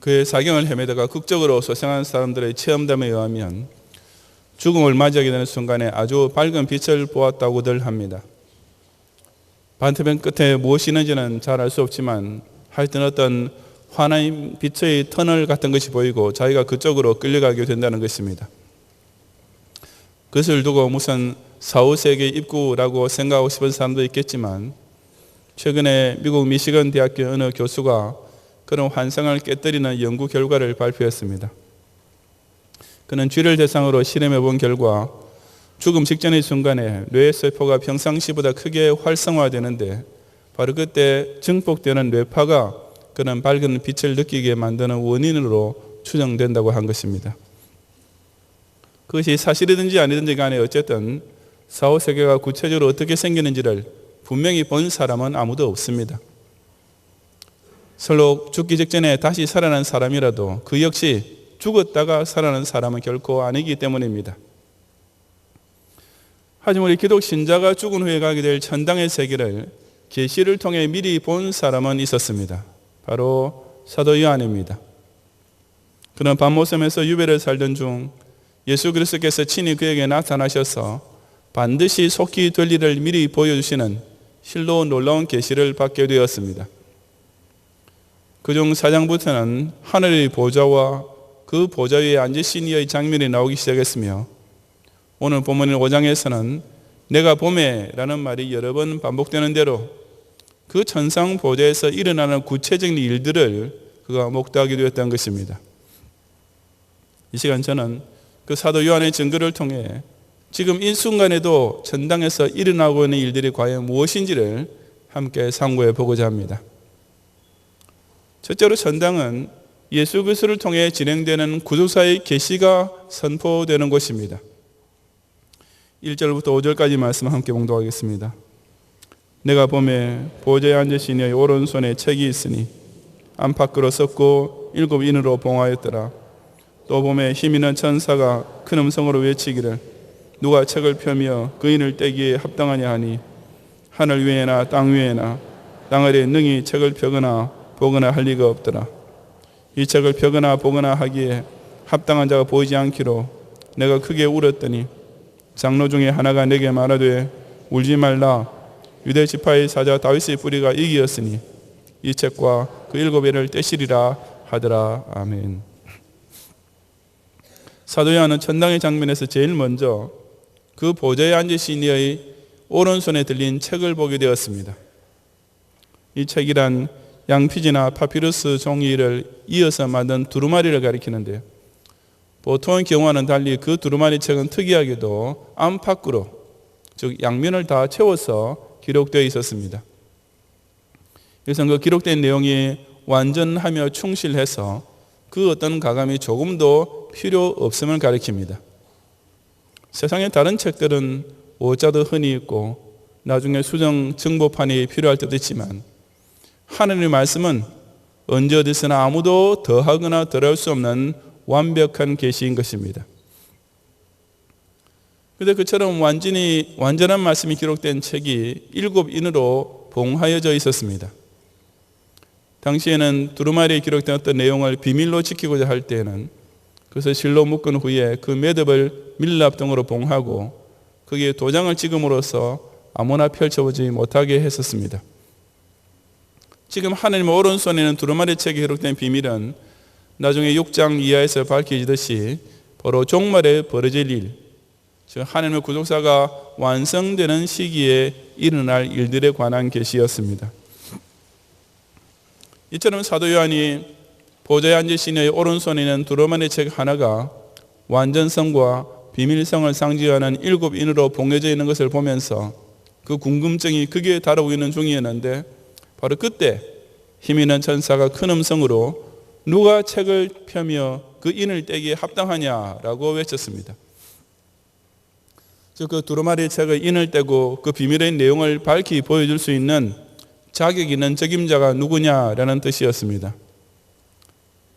그의 사경을 헤매다가 극적으로 소생한 사람들의 체험담에 의하면 죽음을 맞이하게 되는 순간에 아주 밝은 빛을 보았다고들 합니다. 반태변 끝에 무엇이 있는지는 잘 알 수 없지만 하여튼 어떤 환한 빛의 터널 같은 것이 보이고 자기가 그쪽으로 끌려가게 된다는 것입니다. 그것을 두고 무슨 사후세계 입구라고 생각하고 싶은 사람도 있겠지만 최근에 미국 미시건 대학교 어느 교수가 그런 환상을 깨뜨리는 연구 결과를 발표했습니다. 그는 쥐를 대상으로 실험해 본 결과 죽음 직전의 순간에 뇌세포가 평상시보다 크게 활성화되는데 바로 그때 증폭되는 뇌파가 그런 밝은 빛을 느끼게 만드는 원인으로 추정된다고 한 것입니다. 그것이 사실이든지 아니든지 간에 어쨌든 사후세계가 구체적으로 어떻게 생기는지를 분명히 본 사람은 아무도 없습니다. 설령 죽기 직전에 다시 살아난 사람이라도 그 역시 죽었다가 살아난 사람은 결코 아니기 때문입니다. 하지만 우리 기독 신자가 죽은 후에 가게 될 천당의 세계를 계시를 통해 미리 본 사람은 있었습니다. 바로 사도 요한입니다. 그는 밤모섬에서 유배를 살던 중 예수 그리스도께서 친히 그에게 나타나셔서 반드시 속히 될 일을 미리 보여주시는 실로 놀라운 계시를 받게 되었습니다. 그중 4장부터는 하늘의 보좌와 그 보좌 위에 앉으신 이의 장면이 나오기 시작했으며 오늘 본문인 5장에서는 내가 보매 라는 말이 여러 번 반복되는 대로 그 천상 보좌에서 일어나는 구체적인 일들을 그가 목도하게 되었던 것입니다. 이 시간 저는 그 사도 요한의 증거를 통해 지금 이 순간에도 천당에서 일어나고 있는 일들이 과연 무엇인지를 함께 상고해 보고자 합니다. 첫째로 천당은 예수 그리스도를 통해 진행되는 구속사의 계시가 선포되는 곳입니다. 1절부터 5절까지 말씀 함께 봉독하겠습니다. 내가 보매 보좌에 앉으신 이의 오른손에 책이 있으니 안팎으로 섰고 7 인으로 봉하였더라. 또 보매 힘 있는 천사가 큰 음성으로 외치기를 누가 책을 펴며 그 인을 떼기에 합당하냐 하니 하늘 위에나 땅 위에나 땅 아래에 능히 책을 펴거나 보거나 할 리가 없더라. 이 책을 펴거나 보거나 하기에 합당한 자가 보이지 않기로 내가 크게 울었더니 장로 중에 하나가 내게 말하되 울지 말라. 유대 지파의 사자 다윗의 뿌리가 이기었으니 이 책과 그 7회를 떼시리라 하더라. 아멘. 사도 요한은 천당의 장면에서 제일 먼저 그 보좌에 앉으신 이의 오른손에 들린 책을 보게 되었습니다. 이 책이란 양피지나 파피루스 종이를 이어서 만든 두루마리를 가리키는데요. 보통의 경우와는 달리 그 두루마리 책은 특이하게도 안팎으로 즉 양면을 다 채워서 기록되어 있었습니다. 그래서 그 기록된 내용이 완전하며 충실해서 그 어떤 가감이 조금도 필요 없음을 가리킵니다. 세상의 다른 책들은 오자도 흔히 있고 나중에 수정 정보판이 필요할 때도 있지만 하나님의 말씀은 언제 어디서나 아무도 더하거나 덜할 수 없는 완벽한 계시인 것입니다. 그런데 그처럼 완전한 말씀이 기록된 책이 7인으로 봉하여져 있었습니다. 당시에는 두루마리에 기록된 어떤 내용을 비밀로 지키고자 할 때에는 그래서 실로 묶은 후에 그 매듭을 밀랍등으로 봉하고 거기에 도장을 찍음으로써 아무나 펼쳐보지 못하게 했었습니다. 지금 하나님의 오른손에는 두루마리 책에 기록된 비밀은 나중에 6장 이하에서 밝혀지듯이 바로 종말에 벌어질 일, 즉 하나님의 구속사가 완성되는 시기에 일어날 일들에 관한 계시였습니다. 이처럼 사도 요한이 보좌에 앉으신 이의 오른손에 있는 두루마리 책 하나가 완전성과 비밀성을 상징하는 7인으로 봉해져 있는 것을 보면서 그 궁금증이 극에 달하고 있는 중이었는데 바로 그때 힘 있는 천사가 큰 음성으로 누가 책을 펴며 그 인을 떼기에 합당하냐라고 외쳤습니다. 즉 그 두루마리 책의 인을 떼고 그 비밀의 내용을 밝히 보여줄 수 있는 자격 있는 적임자가 누구냐라는 뜻이었습니다.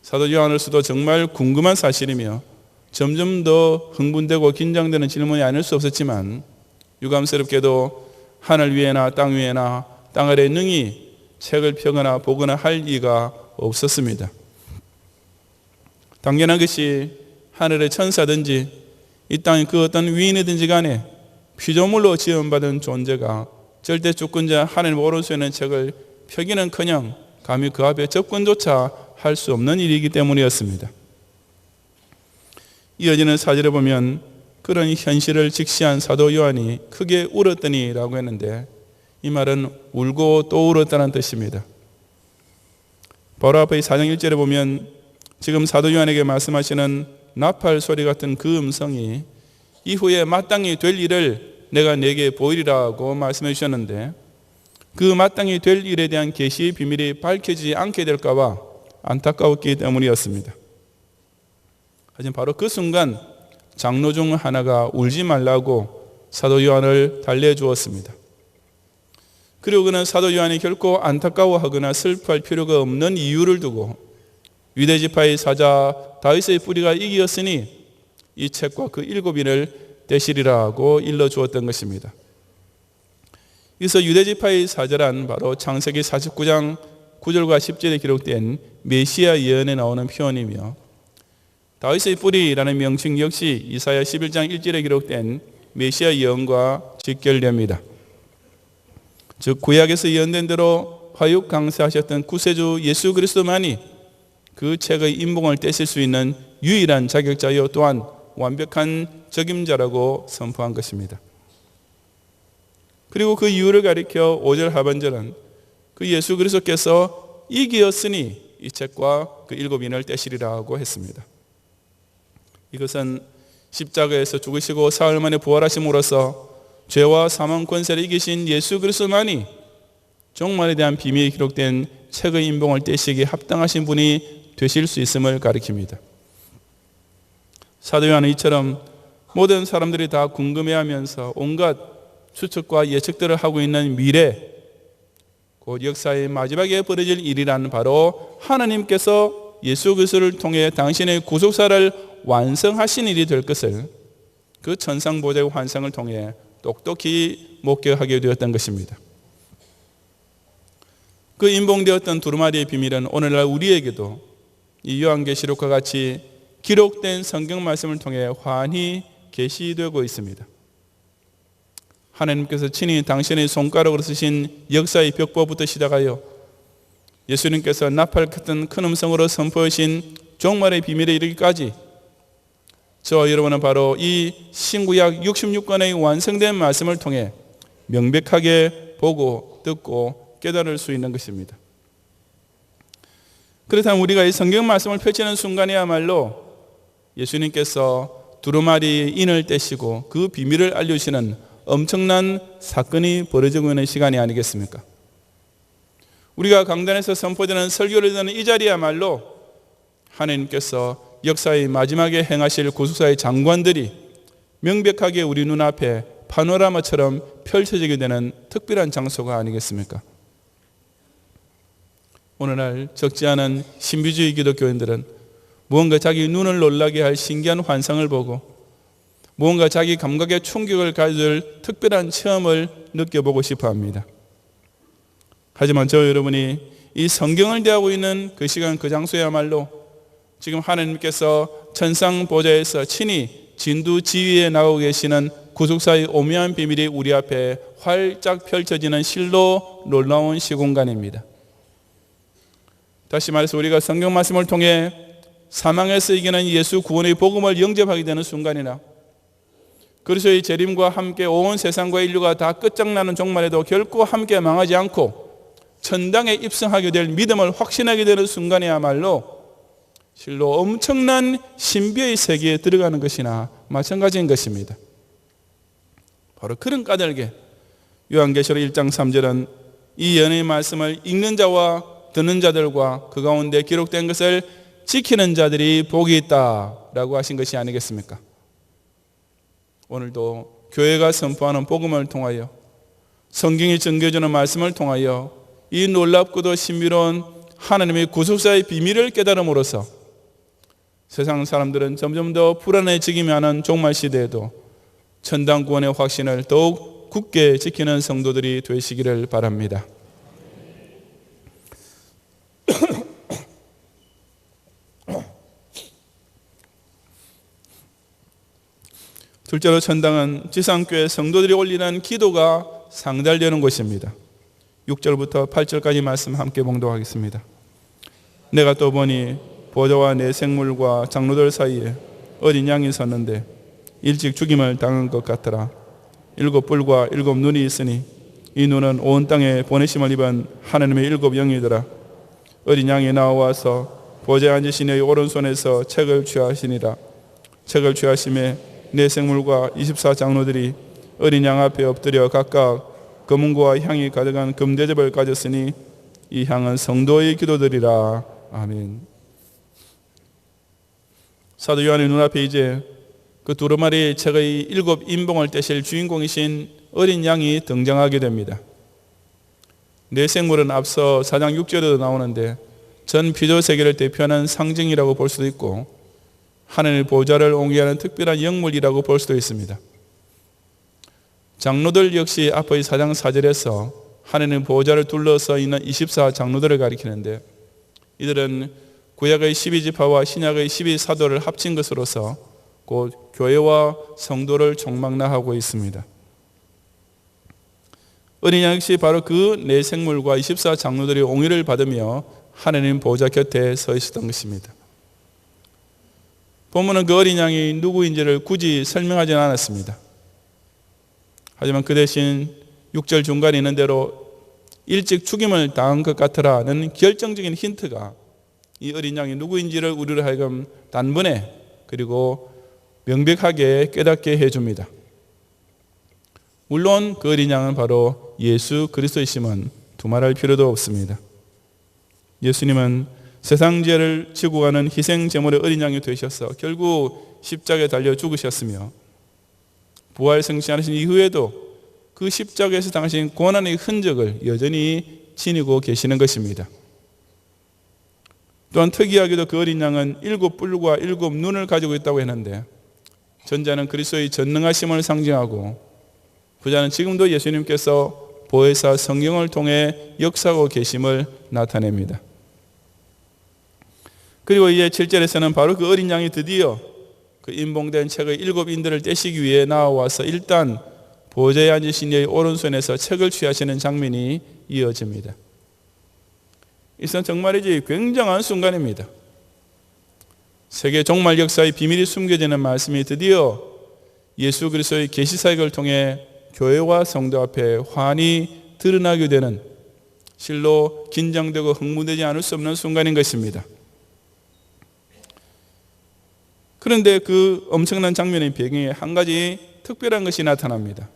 사도 요한으로서도 정말 궁금한 사실이며 점점 더 흥분되고 긴장되는 질문이 아닐 수 없었지만 유감스럽게도 하늘 위에나 땅 위에나 땅 아래 능히 책을 펴거나 보거나 할 리가 없었습니다. 당연한 것이 하늘의 천사든지 이 땅의 그 어떤 위인이든지 간에 피조물로 지음받은 존재가 절대 주권자 하나님 오른손에 있는 책을 펴기는커녕 감히 그 앞에 접근조차 할 수 없는 일이기 때문이었습니다. 이어지는 사절에 보면 그런 현실을 직시한 사도 요한이 크게 울었더니라고 했는데, 이 말은 울고 또 울었다는 뜻입니다. 바로 앞에 4장 1절에 보면 지금 사도 요한에게 말씀하시는 나팔 소리 같은 그 음성이 이후에 마땅히 될 일을 내가 네게 보이리라고 말씀해 주셨는데, 그 마땅히 될 일에 대한 계시의 비밀이 밝혀지지 않게 될까 봐 안타까웠기 때문이었습니다. 하지만 바로 그 순간 장로 중 하나가 울지 말라고 사도 요한을 달래주었습니다. 그리고 그는 사도 요한이 결코 안타까워하거나 슬퍼할 필요가 없는 이유를 두고 유대지파의 사자 다윗의 뿌리가 이기었으니 이 책과 그 7인을 떼시리라고 일러주었던 것입니다. 그래서 유대지파의 사자란 바로 창세기 49장 9절과 10절에 기록된 메시아 예언에 나오는 표현이며, 다윗의 뿌리라는 명칭 역시 이사야 11장 1절에 기록된 메시아 예언과 직결됩니다. 즉 구약에서 예언된 대로 화육 강세하셨던 구세주 예수 그리스도만이 그 책의 인봉을 떼실 수 있는 유일한 자격자요 또한 완벽한 적임자라고 선포한 것입니다. 그리고 그 이유를 가리켜 5절 하반절은 그 예수 그리스도께서 이기었으니 이 책과 그 7인을 떼시리라고 했습니다. 이것은 십자가에서 죽으시고 사흘 만에 부활하심으로써 죄와 사망 권세를 이기신 예수 그리스도만이 종말에 대한 비밀이 기록된 책의 인봉을 떼시기에 합당하신 분이 되실 수 있음을 가리킵니다. 사도 요한은 이처럼 모든 사람들이 다 궁금해하면서 온갖 추측과 예측들을 하고 있는 미래, 곧 역사의 마지막에 벌어질 일이란 바로 하나님께서 예수 그리스도를 통해 당신의 구속사를 완성하신 일이 될 것을 그 천상보좌의 환상을 통해 똑똑히 목격하게 되었던 것입니다. 그 인봉되었던 두루마리의 비밀은 오늘날 우리에게도 이 요한계시록과 같이 기록된 성경 말씀을 통해 환히 계시되고 있습니다. 하나님께서 친히 당신의 손가락으로 쓰신 역사의 벽보부터 시작하여 예수님께서 나팔 같은 큰 음성으로 선포하신 종말의 비밀에 이르기까지 저와 여러분은 바로 이 신구약 66권의 완성된 말씀을 통해 명백하게 보고 듣고 깨달을 수 있는 것입니다. 그렇다면 우리가 이 성경 말씀을 펼치는 순간이야말로 예수님께서 두루마리 인을 떼시고 그 비밀을 알려주시는 엄청난 사건이 벌어지고 있는 시간이 아니겠습니까? 우리가 강단에서 선포되는 설교를 듣는 이 자리야말로 하나님께서 역사의 마지막에 행하실 구속사의 장관들이 명백하게 우리 눈앞에 파노라마처럼 펼쳐지게 되는 특별한 장소가 아니겠습니까? 오늘날 적지 않은 신비주의 기독교인들은 무언가 자기 눈을 놀라게 할 신기한 환상을 보고 무언가 자기 감각의 충격을 가질 특별한 체험을 느껴보고 싶어 합니다. 하지만 저 여러분이 이 성경을 대하고 있는 그 시간 그 장소야말로 지금 하나님께서 천상 보좌에서 친히 진두지휘에 나오고 계시는 구속사의 오묘한 비밀이 우리 앞에 활짝 펼쳐지는 실로 놀라운 시공간입니다. 다시 말해서 우리가 성경 말씀을 통해 사망에서 이기는 예수 구원의 복음을 영접하게 되는 순간이나 그리스도의 재림과 함께 온 세상과 인류가 다 끝장나는 종말에도 결코 함께 망하지 않고 천당에 입성하게 될 믿음을 확신하게 되는 순간이야말로 실로 엄청난 신비의 세계에 들어가는 것이나 마찬가지인 것입니다. 바로 그런 까닭에 요한계시록 1장 3절은 이 연의 말씀을 읽는 자와 듣는 자들과 그 가운데 기록된 것을 지키는 자들이 복이 있다라고 하신 것이 아니겠습니까? 오늘도 교회가 선포하는 복음을 통하여 성경이 전겨주는 말씀을 통하여 이 놀랍고도 신비로운 하나님의 구속사의 비밀을 깨달음으로써 세상 사람들은 점점 더 불안해지기만 하는 종말 시대에도 천당 구원의 확신을 더욱 굳게 지키는 성도들이 되시기를 바랍니다. 둘째로 천당은 지상교회 성도들이 올리는 기도가 상달되는 곳입니다. 6절부터 8절까지 말씀 함께 봉독하겠습니다. 내가 또 보니 보좌와 내 생물과 장로들 사이에 어린 양이 섰는데 일찍 죽임을 당한 것 같더라. 7뿔과 7눈이 있으니 이 눈은 온 땅에 보내심을 입은 하나님의 7 영이더라. 어린 양이 나와서 보좌에 앉으신 이의 오른손에서 책을 취하시니라. 책을 취하심에 내 생물과 24 장로들이 어린 양 앞에 엎드려 각각 검은고와 향이 가득한 금대접을 가졌으니 이 향은 성도의 기도들이라. 아멘. 사도 요한의 눈앞에 이제 그 두루마리 책의 7 인봉을 떼실 주인공이신 어린 양이 등장하게 됩니다. 내 생물은 앞서 4장 6절에도 나오는데 전 피조 세계를 대표하는 상징이라고 볼 수도 있고 하늘의 보좌를 옹기하는 특별한 영물이라고 볼 수도 있습니다. 장로들 역시 앞의 4장 4절에서 하늘의 보좌를 둘러서 있는 24 장로들을 가리키는데 이들은 구약의 12지파와 신약의 12사도를 합친 것으로서 곧 교회와 성도를 총망라하고 있습니다. 어린 양 역시 바로 그 네 생물과 24 장로들이 옹의를 받으며 하나님 보좌 곁에 서 있었던 것입니다. 본문은 그 어린 양이 누구인지를 굳이 설명하지는 않았습니다. 하지만 그 대신 6절 중간에 있는 대로 일찍 죽임을 당한 것 같으라는 결정적인 힌트가 이 어린 양이 누구인지를 우리를 하여금 단번에 그리고 명백하게 깨닫게 해줍니다. 물론 그 어린 양은 바로 예수 그리스도이심은 두말할 필요도 없습니다. 예수님은 세상 죄를 지고 가는 희생 제물의 어린 양이 되셔서 결국 십자가에 달려 죽으셨으며 부활 승천하신 이후에도 그 십자가에서 당하신 고난의 흔적을 여전히 지니고 계시는 것입니다. 또한 특이하게도 그 어린 양은 7뿔과 7눈을 가지고 있다고 했는데 전자는 그리스도의 전능하심을 상징하고 부자는 지금도 예수님께서 보혜사 성령을 통해 역사하고 계심을 나타냅니다. 그리고 이제 7절에서는 바로 그 어린 양이 드디어 그 인봉된 책의 7인들을 떼시기 위해 나와서 일단 보좌에 앉으신 이의 오른손에서 책을 취하시는 장면이 이어집니다. 이것은 정말이지 굉장한 순간입니다. 세계 종말 역사의 비밀이 숨겨지는 말씀이 드디어 예수 그리스도의 계시 사역을 통해 교회와 성도 앞에 환히 드러나게 되는 실로 긴장되고 흥분되지 않을 수 없는 순간인 것입니다. 그런데 그 엄청난 장면의 배경에 한 가지 특별한 것이 나타납니다.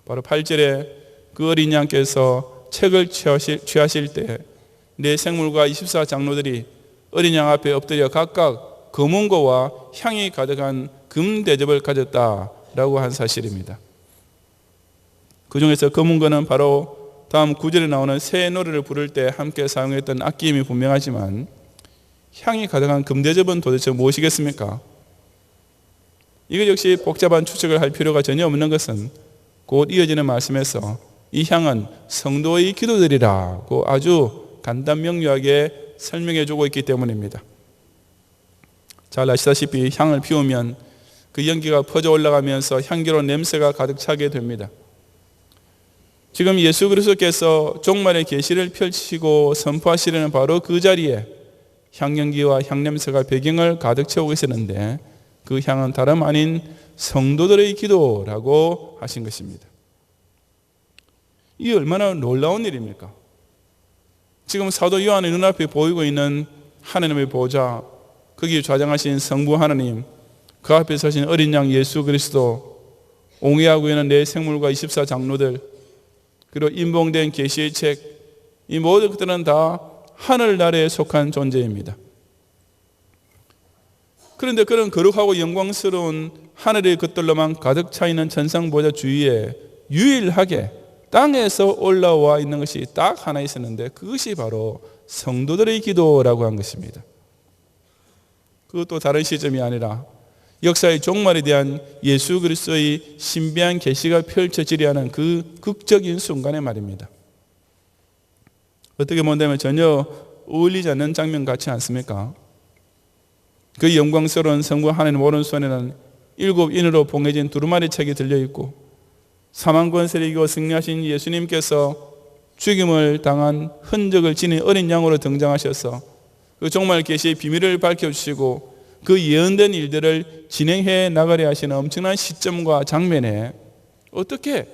바로 8절에 그 어린 양께서 책을 취하실 때 내 생물과 24 장로들이 어린 양 앞에 엎드려 각각 검은고와 향이 가득한 금대접을 가졌다라고 한 사실입니다. 그 중에서 검은고는 바로 다음 9절에 나오는 새 노래를 부를 때 함께 사용했던 악기임이 분명하지만 향이 가득한 금대접은 도대체 무엇이겠습니까? 이것 역시 복잡한 추측을 할 필요가 전혀 없는 것은 곧 이어지는 말씀에서 이 향은 성도의 기도들이라고 아주 간단 명료하게 설명해 주고 있기 때문입니다. 잘 아시다시피 향을 피우면 그 연기가 퍼져 올라가면서 향기로운 냄새가 가득 차게 됩니다. 지금 예수 그리스도께서 종말의 계시를 펼치고 선포하시려는 바로 그 자리에 향연기와 향냄새가 배경을 가득 채우고 있었는데 그 향은 다름 아닌 성도들의 기도라고 하신 것입니다. 이게 얼마나 놀라운 일입니까? 지금 사도 요한의 눈앞에 보이고 있는 하나님의 보좌, 거기 좌장하신 성부 하나님, 그 앞에 서신 어린 양 예수 그리스도, 옹의하고 있는 내 생물과 24 장로들, 그리고 인봉된 계시의 책, 이 모든 것들은 다 하늘나라에 속한 존재입니다. 그런데 그런 거룩하고 영광스러운 하늘의 것들로만 가득 차 있는 천상보좌 주위에 유일하게 땅에서 올라와 있는 것이 딱 하나 있었는데 그것이 바로 성도들의 기도라고 한 것입니다. 그것도 다른 시점이 아니라 역사의 종말에 대한 예수 그리스도의 신비한 계시가 펼쳐지려 하는 그 극적인 순간의 말입니다. 어떻게 본다면 전혀 어울리지 않는 장면 같지 않습니까? 그 영광스러운 성부 하나님 오른손에는 7인으로 봉해진 두루마리 책이 들려있고 사망 권세를 이기고 승리하신 예수님께서 죽임을 당한 흔적을 지닌 어린 양으로 등장하셔서 그 종말 계시의 비밀을 밝혀주시고 그 예언된 일들을 진행해 나가려 하시는 엄청난 시점과 장면에 어떻게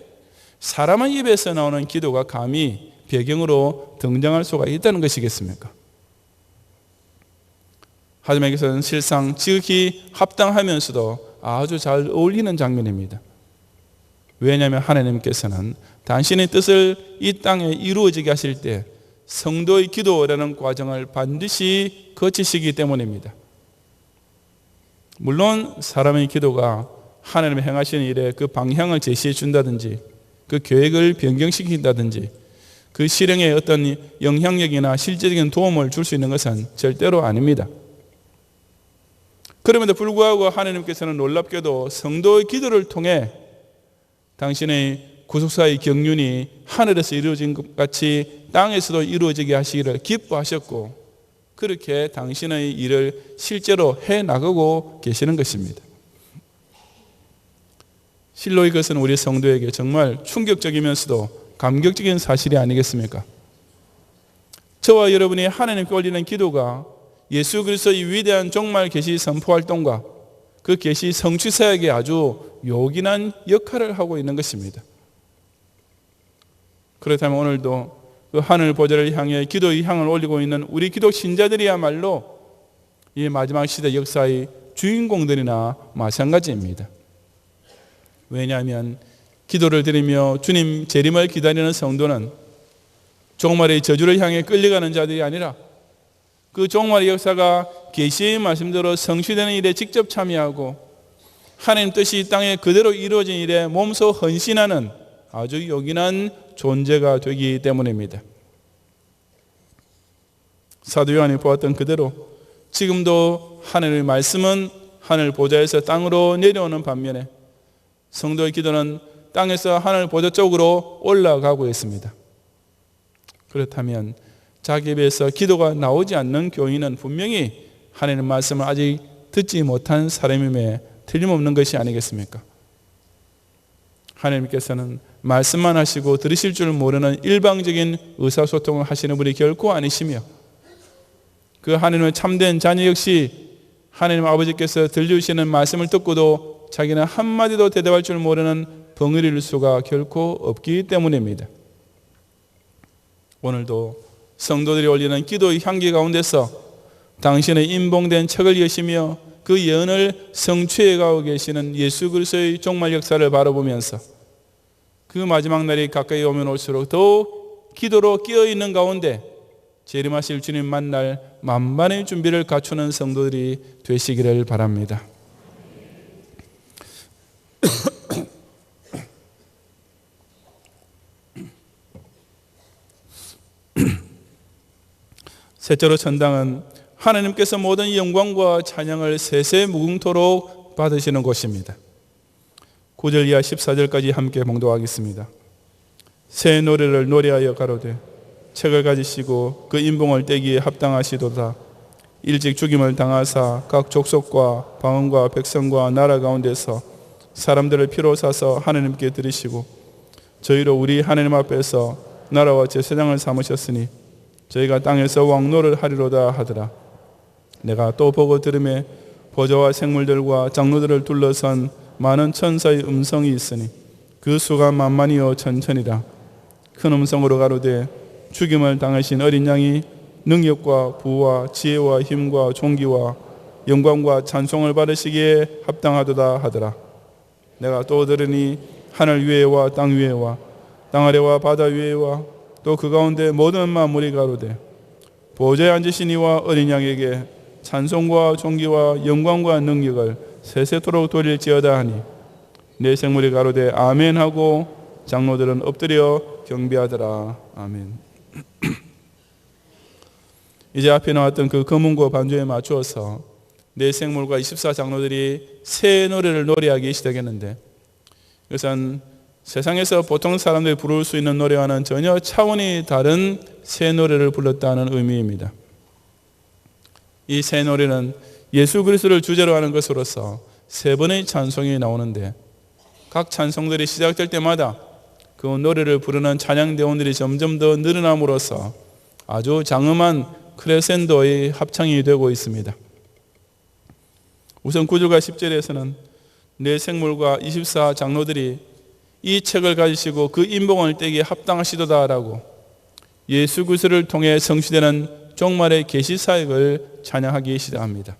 사람의 입에서 나오는 기도가 감히 배경으로 등장할 수가 있다는 것이겠습니까? 하지만 이것은 실상 지극히 합당하면서도 아주 잘 어울리는 장면입니다. 왜냐하면 하나님께서는 당신의 뜻을 이 땅에 이루어지게 하실 때 성도의 기도라는 과정을 반드시 거치시기 때문입니다. 물론 사람의 기도가 하나님이 행하시는 일에 그 방향을 제시해 준다든지 그 계획을 변경시킨다든지 그 실행에 어떤 영향력이나 실제적인 도움을 줄 수 있는 것은 절대로 아닙니다. 그럼에도 불구하고 하나님께서는 놀랍게도 성도의 기도를 통해 당신의 구속사의 경륜이 하늘에서 이루어진 것 같이 땅에서도 이루어지게 하시기를 기뻐하셨고 그렇게 당신의 일을 실제로 해나가고 계시는 것입니다. 실로 이것은 우리 성도에게 정말 충격적이면서도 감격적인 사실이 아니겠습니까? 저와 여러분이 하나님께 올리는 기도가 예수 그리스도의 위대한 종말 계시 선포 활동과 그 계시 성취 사역에 아주 요긴한 역할을 하고 있는 것입니다. 그렇다면 오늘도 그 하늘 보좌를 향해 기도의 향을 올리고 있는 우리 기도 신자들이야말로 이 마지막 시대 역사의 주인공들이나 마찬가지입니다. 왜냐하면 기도를 드리며 주님 재림을 기다리는 성도는 종말의 저주를 향해 끌려가는 자들이 아니라 그 종말의 역사가 계시의 말씀대로 성취되는 일에 직접 참여하고 하나님 뜻이 이 땅에 그대로 이루어진 일에 몸소 헌신하는 아주 요긴한 존재가 되기 때문입니다. 사도 요한이 보았던 그대로 지금도 하늘의 말씀은 하늘 보좌에서 땅으로 내려오는 반면에 성도의 기도는 땅에서 하늘 보좌 쪽으로 올라가고 있습니다. 그렇다면 자기 입에서 기도가 나오지 않는 교인은 분명히 하나님의 말씀을 아직 듣지 못한 사람임에 틀림없는 것이 아니겠습니까? 하나님께서는 말씀만 하시고 들으실 줄 모르는 일방적인 의사소통을 하시는 분이 결코 아니시며 그 하나님의 참된 자녀 역시 하나님 아버지께서 들려주시는 말씀을 듣고도 자기는 한마디도 대답할 줄 모르는 벙어리일 수가 결코 없기 때문입니다. 오늘도 성도들이 올리는 기도의 향기 가운데서 당신의 인봉된 책을 여시며 그 예언을 성취해 가고 계시는 예수 그리스도의 종말 역사를 바라보면서 그 마지막 날이 가까이 오면 올수록 더욱 기도로 끼어있는 가운데 재림하실 주님 만날 만반의 준비를 갖추는 성도들이 되시기를 바랍니다. 셋째로 천당은 하나님께서 모든 영광과 찬양을 세세 무궁토록 받으시는 곳입니다. 9절 이하 14절까지 함께 봉독하겠습니다. 새 노래를 노래하여 가로되 책을 가지시고 그 인봉을 떼기에 합당하시도다. 일찍 죽임을 당하사 각 족속과 방언과 백성과 나라 가운데서 사람들을 피로 사서 하나님께 드리시고 저희로 우리 하나님 앞에서 나라와 제사장을 삼으셨으니 저희가 땅에서 왕노를 하리로다 하더라. 내가 또 보고 들음에 보좌와 생물들과 장로들을 둘러선 많은 천사의 음성이 있으니 그 수가 만만이요 천천이라. 큰 음성으로 가로되 죽임을 당하신 어린 양이 능력과 부와 지혜와 힘과 존귀와 영광과 찬송을 받으시기에 합당하도다 하더라. 내가 또 들으니 하늘 위에와 땅 위에와 땅 아래와 바다 위에와 또 그 가운데 모든 만물이 가로되 보좌에 앉으신 이와 어린 양에게 찬송과 존귀와 영광과 능력을 세세토록 돌릴지어다 하니 내 생물이 가로되 아멘 하고 장로들은 엎드려 경배하더라. 아멘. 이제 앞에 나왔던 그 검은고 반주에 맞추어서 내 생물과 24장로들이 새 노래를 노래하기 시작했는데 이것은 세상에서 보통 사람들이 부를 수 있는 노래와는 전혀 차원이 다른 새 노래를 불렀다는 의미입니다. 이 새 노래는 예수 그리스도를 주제로 하는 것으로서 3번의 찬송이 나오는데 각 찬송들이 시작될 때마다 그 노래를 부르는 찬양대원들이 점점 더 늘어남으로써 아주 장엄한 크레센도의 합창이 되고 있습니다. 우선 9절과 10절에서는 네 생물과 24 장로들이 이 책을 가지시고 그 인봉을 떼기에 합당하시도다라고 예수 그리스도를 통해 성취되는 종말의 계시 사역을 찬양하기 시작합니다.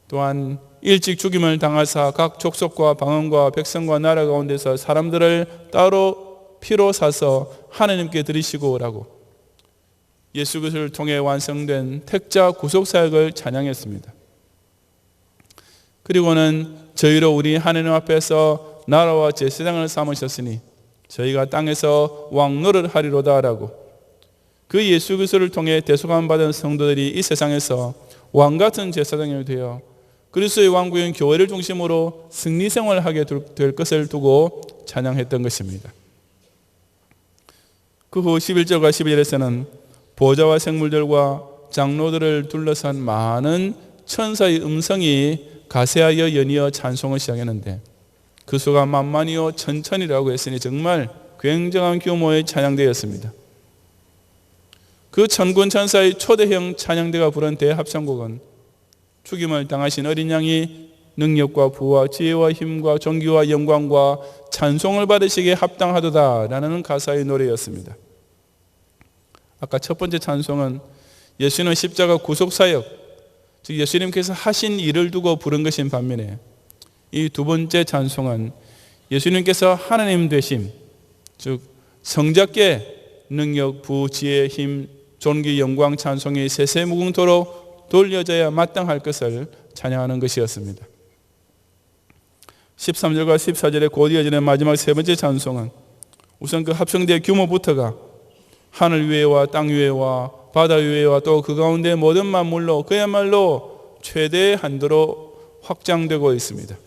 또한 일찍 죽임을 당하사 각 족속과 방언과 백성과 나라 가운데서 사람들을 따로 피로 사서 하나님께 드리시고라고 예수 그리스도를 통해 완성된 택자 구속 사역을 찬양했습니다. 그리고는 저희로 우리 하나님 앞에서 나라와 제사장을 삼으셨으니 저희가 땅에서 왕노를 하리로다라고 그 예수 그리스도를 통해 대속함 받은 성도들이 이 세상에서 왕같은 제사장이 되어 그리스도의 왕국인 교회를 중심으로 승리 생활을 하게 될 것을 두고 찬양했던 것입니다. 그 후 11절과 12절에서는 보좌와 생물들과 장로들을 둘러싼 많은 천사의 음성이 가세하여 연이어 찬송을 시작했는데 그 수가 만만이요 천천이라고 했으니 정말 굉장한 규모의 찬양대였습니다. 그 천군 천사의 초대형 찬양대가 부른 대합창곡은 죽임을 당하신 어린 양이 능력과 부와 지혜와 힘과 존귀와 영광과 찬송을 받으시기에 합당하도다라는 가사의 노래였습니다. 아까 첫 번째 찬송은 예수님의 십자가 구속사역, 즉 예수님께서 하신 일을 두고 부른 것인 반면에 이 두 번째 찬송은 예수님께서 하나님 되심, 즉 성자께 능력, 부, 지혜, 힘, 존귀, 영광, 찬송이 세세무궁토록 돌려져야 마땅할 것을 찬양하는 것이었습니다. 13절과 14절에 곧 이어지는 마지막 세 번째 찬송은 우선 그 합성대의 규모부터가 하늘 위에와 땅 위에와 바다 위에와 또 그 가운데 모든 만물로 그야말로 최대의 한도로 확장되고 있습니다.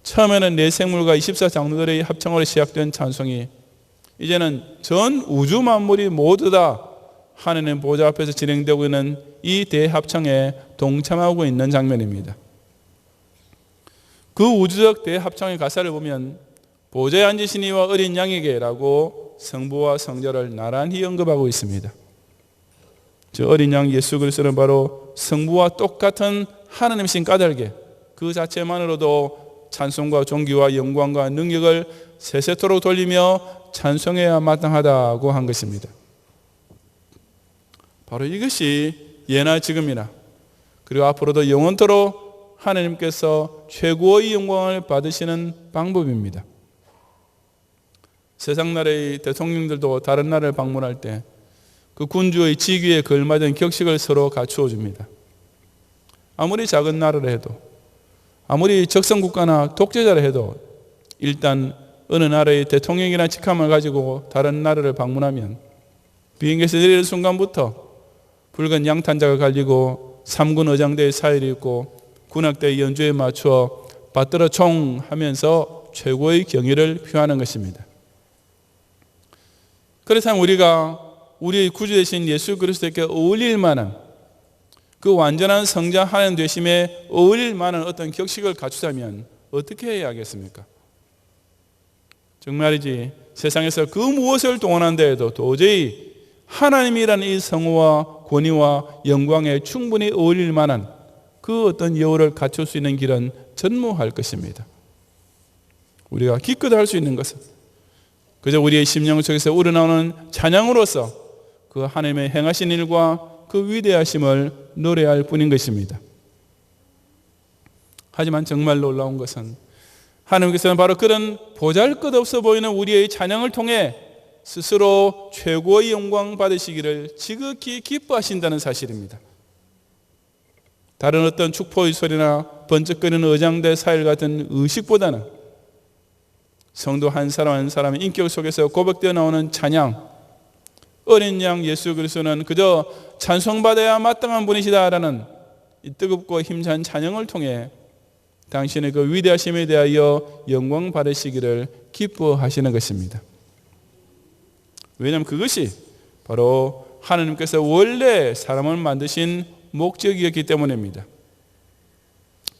처음에는 네 생물과 24 장로들의 합창으로 시작된 찬송이 이제는 전 우주 만물이 모두 다 하나님 보좌 앞에서 진행되고 있는 이 대합창에 동참하고 있는 장면입니다. 그 우주적 대합창의 가사를 보면 보좌에 앉으신 이와 어린 양에게라고 성부와 성자를 나란히 언급하고 있습니다. 저 어린 양 예수 그리스도는 바로 성부와 똑같은 하나님이신 까닭에 그 자체만으로도 찬송과 존귀와 영광과 능력을 세세토록 돌리며 찬송해야 마땅하다고 한 것입니다. 바로 이것이 예나 지금이나 그리고 앞으로도 영원토록 하나님께서 최고의 영광을 받으시는 방법입니다. 세상 나라의 대통령들도 다른 나라를 방문할 때 그 군주의 직위에 걸맞은 격식을 서로 갖추어 줍니다. 아무리 작은 나라라 해도 아무리 적성국가나 독재자라 해도 일단 어느 나라의 대통령이나 직함을 가지고 다른 나라를 방문하면 비행기에서 내리는 순간부터 붉은 양탄자가 갈리고 3군 의장대의 사회를 입고 군악대의 연주에 맞추어 받들어 총 하면서 최고의 경의를 표하는 것입니다. 그렇다면 우리가 우리의 구주 되신 예수 그리스도께 어울릴 만한 그 완전한 성자 하나님 되심에 어울릴 만한 어떤 격식을 갖추자면 어떻게 해야 하겠습니까? 정말이지 세상에서 그 무엇을 동원한다 해도 도저히 하나님이라는 이 성호와 권위와 영광에 충분히 어울릴 만한 그 어떤 여우를 갖출 수 있는 길은 전무할 것입니다. 우리가 기껏 할 수 있는 것은 그저 우리의 심령 속에서 우러나오는 찬양으로서 그 하나님의 행하신 일과 그 위대하심을 노래할 뿐인 것입니다. 하지만 정말 놀라운 것은 하나님께서는 바로 그런 보잘것없어 보이는 우리의 찬양을 통해 스스로 최고의 영광 받으시기를 지극히 기뻐하신다는 사실입니다. 다른 어떤 축포의 소리나 번쩍거리는 의장대 사일 같은 의식보다는 성도 한 사람 한 사람의 인격 속에서 고백되어 나오는 찬양, 어린 양 예수 그리스도는 그저 찬송받아야 마땅한 분이시다라는 이 뜨겁고 힘찬 찬양을 통해 당신의 그 위대하심에 대하여 영광 받으시기를 기뻐하시는 것입니다. 왜냐하면 그것이 바로 하나님께서 원래 사람을 만드신 목적이었기 때문입니다.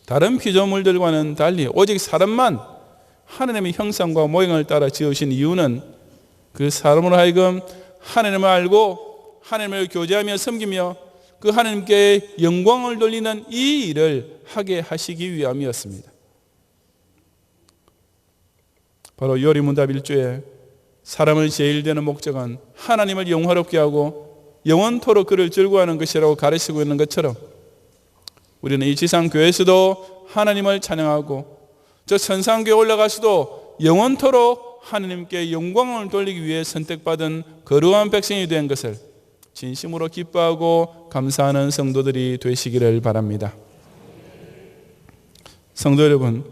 다른 피조물들과는 달리 오직 사람만 하나님의 형상과 모양을 따라 지으신 이유는 그 사람으로 하여금 하나님을 알고 하나님을 교제하며 섬기며 그 하나님께 영광을 돌리는 이 일을 하게 하시기 위함이었습니다. 바로 요리문답 1조에 사람을 제일되는 목적은 하나님을 영화롭게 하고 영원토록 그를 즐거워하는 것이라고 가르치고 있는 것처럼 우리는 이 지상교회에서도 하나님을 찬양하고 저 천상교회 올라가서도 영원토록 하나님께 영광을 돌리기 위해 선택받은 거룩한 백성이 된 것을 진심으로 기뻐하고 감사하는 성도들이 되시기를 바랍니다. 성도 여러분,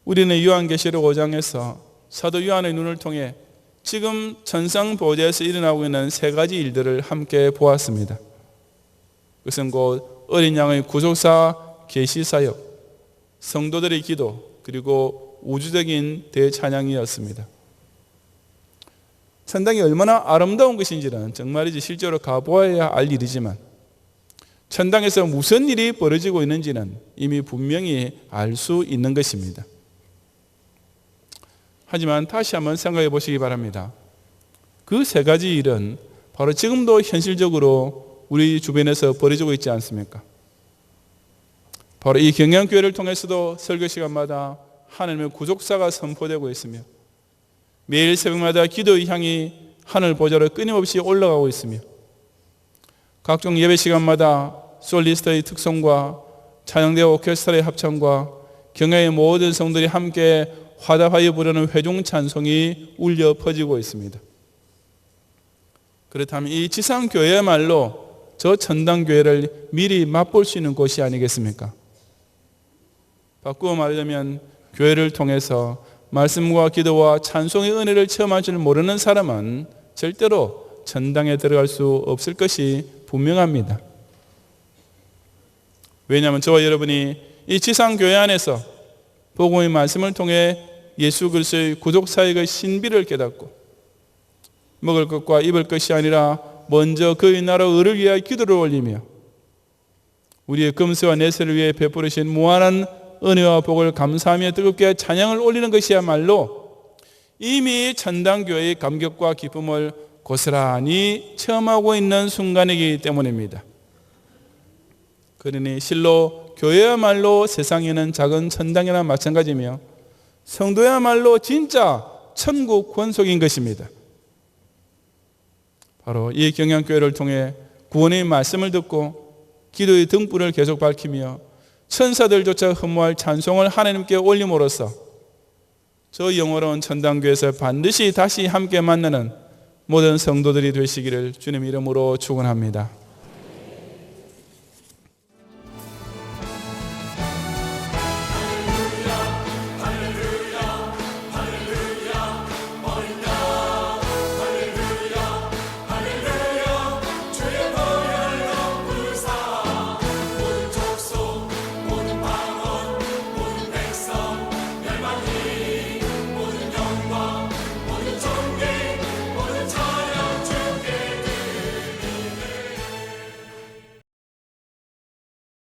우리는 요한계시록 5장에서 사도 요한의 눈을 통해 지금 천상 보좌에서 일어나고 있는 세 가지 일들을 함께 보았습니다. 그것은 곧 어린 양의 구속사, 계시사역, 성도들의 기도, 그리고 우주적인 대찬양이었습니다. 천당이 얼마나 아름다운 것인지는 정말이지 실제로 가보아야 알 일이지만 천당에서 무슨 일이 벌어지고 있는지는 이미 분명히 알 수 있는 것입니다. 하지만 다시 한번 생각해 보시기 바랍니다. 그 세 가지 일은 바로 지금도 현실적으로 우리 주변에서 벌어지고 있지 않습니까? 바로 이 경영교회를 통해서도 설교 시간마다 하나님의 구속사가 선포되고 있으며 매일 새벽마다 기도의 향이 하늘 보좌로 끊임없이 올라가고 있으며 각종 예배 시간마다 솔리스트의 특성과 찬양대 오케스트라의 합창과 경야의 모든 성들이 함께 화답하여 부르는 회중 찬송이 울려 퍼지고 있습니다. 그렇다면 이 지상교회야말로 저 천당교회를 미리 맛볼 수 있는 곳이 아니겠습니까? 바꾸어 말하자면 교회를 통해서 말씀과 기도와 찬송의 은혜를 체험할 줄 모르는 사람은 절대로 천당에 들어갈 수 없을 것이 분명합니다. 왜냐하면 저와 여러분이 이 지상교회 안에서 복음의 말씀을 통해 예수 그리스도의 구속사역의 신비를 깨닫고 먹을 것과 입을 것이 아니라 먼저 그의 나라 의를 위하여 기도를 올리며 우리의 금세와 내세를 위해 베푸르신 무한한 은혜와 복을 감사하며 뜨겁게 찬양을 올리는 것이야말로 이미 천당교회의 감격과 기쁨을 고스란히 체험하고 있는 순간이기 때문입니다. 그러니 실로 교회야말로 세상에는 작은 천당이나 마찬가지며 성도야말로 진짜 천국 권속인 것입니다. 바로 이 경양교회를 통해 구원의 말씀을 듣고 기도의 등불을 계속 밝히며 천사들조차 흠모할 찬송을 하나님께 올림으로써 저 영원한 천당교회에서 반드시 다시 함께 만나는 모든 성도들이 되시기를 주님 이름으로 축원합니다.